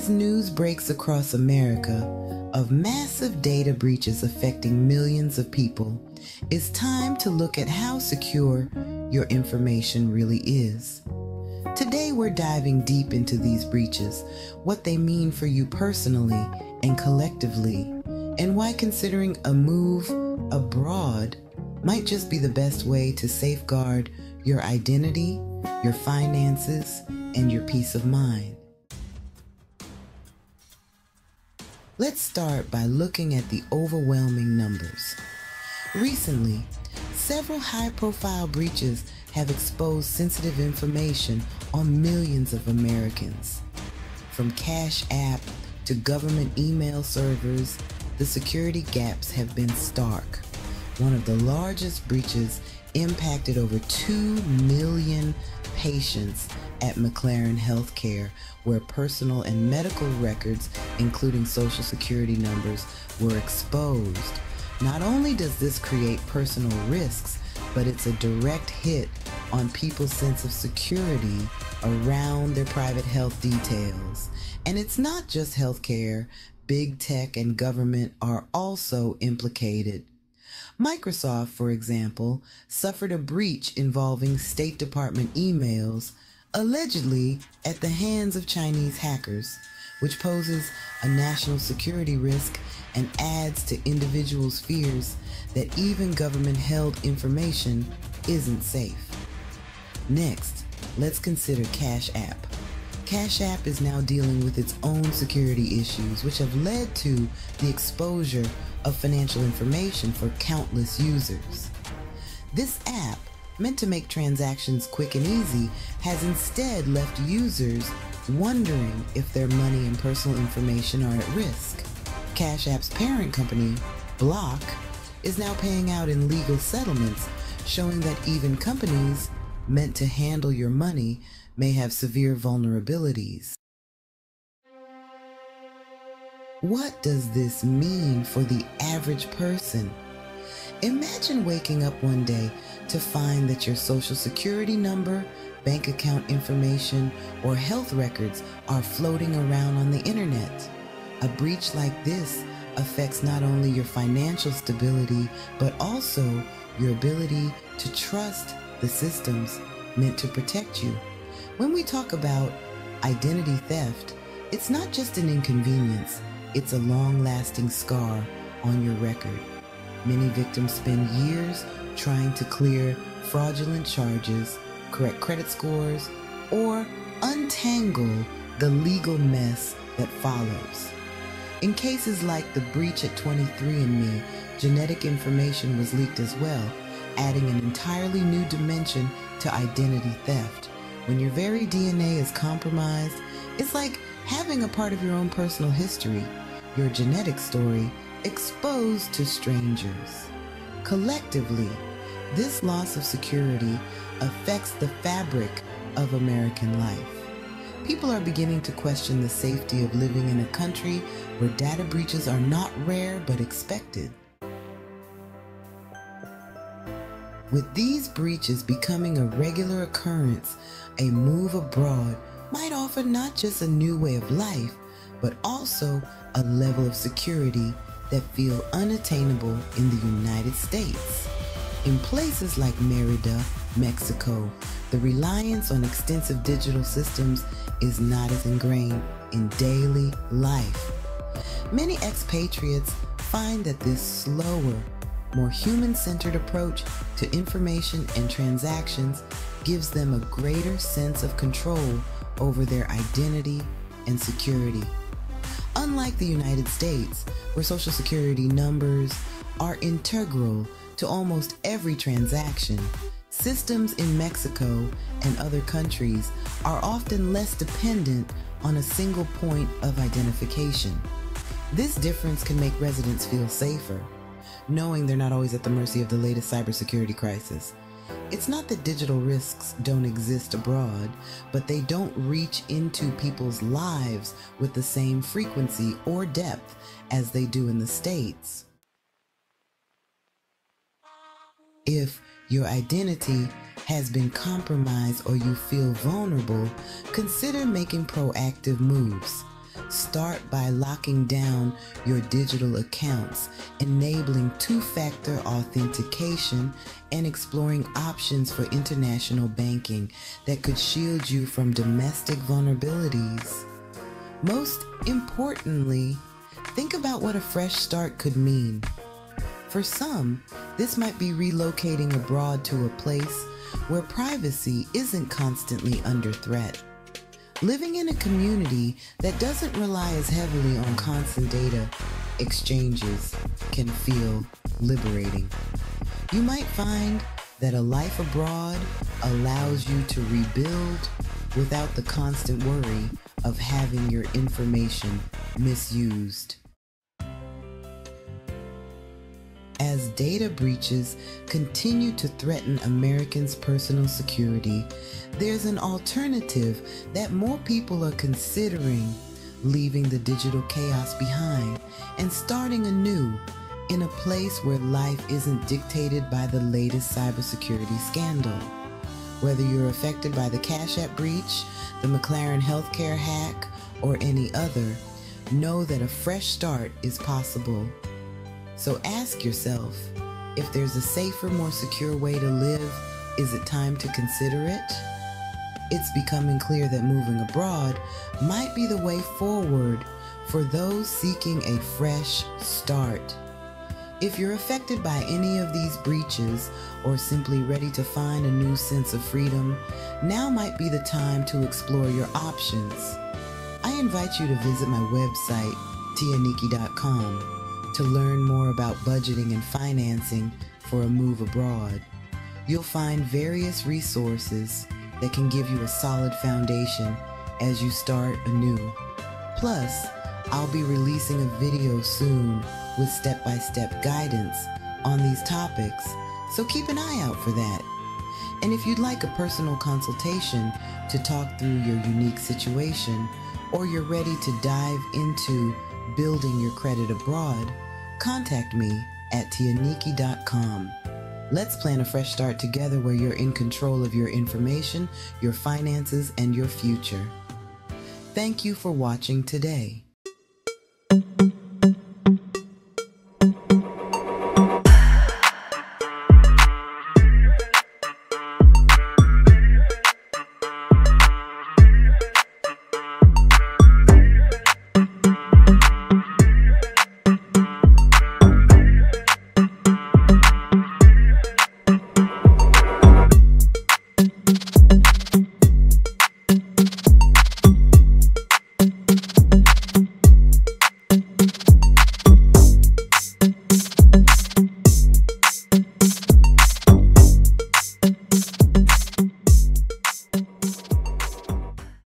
As news breaks across America of massive data breaches affecting millions of people, it's time to look at how secure your information really is. Today we're diving deep into these breaches, what they mean for you personally and collectively, and why considering a move abroad might just be the best way to safeguard your identity, your finances, and your peace of mind. Let's start by looking at the overwhelming numbers. Recently, several high-profile breaches have exposed sensitive information on millions of Americans. From Cash App to government email servers, the security gaps have been stark. One of the largest breaches impacted over 2 million patients at McLaren Health Care, where personal and medical records, including social security numbers, were exposed. Not only does this create personal risks, but it's a direct hit on people's sense of security around their private health details. And it's not just healthcare. Big tech and government are also implicated. Microsoft, for example, suffered a breach involving State Department emails, allegedly at the hands of Chinese hackers, which poses a national security risk and adds to individuals' fears that even government-held information isn't safe. Next, let's consider Cash App. Cash App is now dealing with its own security issues, which have led to the exposure of financial information for countless users. This app, meant to make transactions quick and easy, has instead left users wondering if their money and personal information are at risk. Cash App's parent company, Block, is now paying out in legal settlements, showing that even companies meant to handle your money may have severe vulnerabilities. What does this mean for the average person? Imagine waking up one day to find that your social security number, bank account information, or health records are floating around on the internet. A breach like this affects not only your financial stability, but also your ability to trust the systems meant to protect you. When we talk about identity theft, it's not just an inconvenience, it's a long-lasting scar on your record. Many victims spend years trying to clear fraudulent charges, correct credit scores, or untangle the legal mess that follows. In cases like the breach at 23andMe, genetic information was leaked as well, adding an entirely new dimension to identity theft. When your very DNA is compromised, it's like having a part of your own personal history, your genetic story, exposed to strangers. Collectively, this loss of security affects the fabric of American life. People are beginning to question the safety of living in a country where data breaches are not rare but expected. With these breaches becoming a regular occurrence, a move abroad might offer not just a new way of life, but also a level of security that feel unattainable in the United States. In places like Mérida, Mexico, the reliance on extensive digital systems is not as ingrained in daily life. Many expatriates find that this slower, more human-centered approach to information and transactions gives them a greater sense of control over their identity and security. Unlike the United States, where social security numbers are integral to almost every transaction, systems in Mexico and other countries are often less dependent on a single point of identification. This difference can make residents feel safer, knowing they're not always at the mercy of the latest cybersecurity crisis. It's not that digital risks don't exist abroad, but they don't reach into people's lives with the same frequency or depth as they do in the States. If your identity has been compromised or you feel vulnerable, consider making proactive moves. Start by locking down your digital accounts, enabling two-factor authentication, and exploring options for international banking that could shield you from domestic vulnerabilities. Most importantly, think about what a fresh start could mean. For some, this might be relocating abroad to a place where privacy isn't constantly under threat. Living in a community that doesn't rely as heavily on constant data exchanges can feel liberating. You might find that a life abroad allows you to rebuild without the constant worry of having your information misused. As data breaches continue to threaten Americans' personal security, there's an alternative that more people are considering: leaving the digital chaos behind and starting anew in a place where life isn't dictated by the latest cybersecurity scandal. Whether you're affected by the Cash App breach, the McLaren Health Care hack, or any other, know that a fresh start is possible. So ask yourself, if there's a safer, more secure way to live, is it time to consider it? It's becoming clear that moving abroad might be the way forward for those seeking a fresh start. If you're affected by any of these breaches or simply ready to find a new sense of freedom, now might be the time to explore your options. I invite you to visit my website, tianiki.com, to learn more about budgeting and financing for a move abroad. You'll find various resources that can give you a solid foundation as you start anew. Plus, I'll be releasing a video soon with step-by-step guidance on these topics, so keep an eye out for that. And if you'd like a personal consultation to talk through your unique situation, or you're ready to dive into building your credit abroad, contact me at tianiki.com. Let's plan a fresh start together where you're in control of your information, your finances, and your future. Thank you for watching today.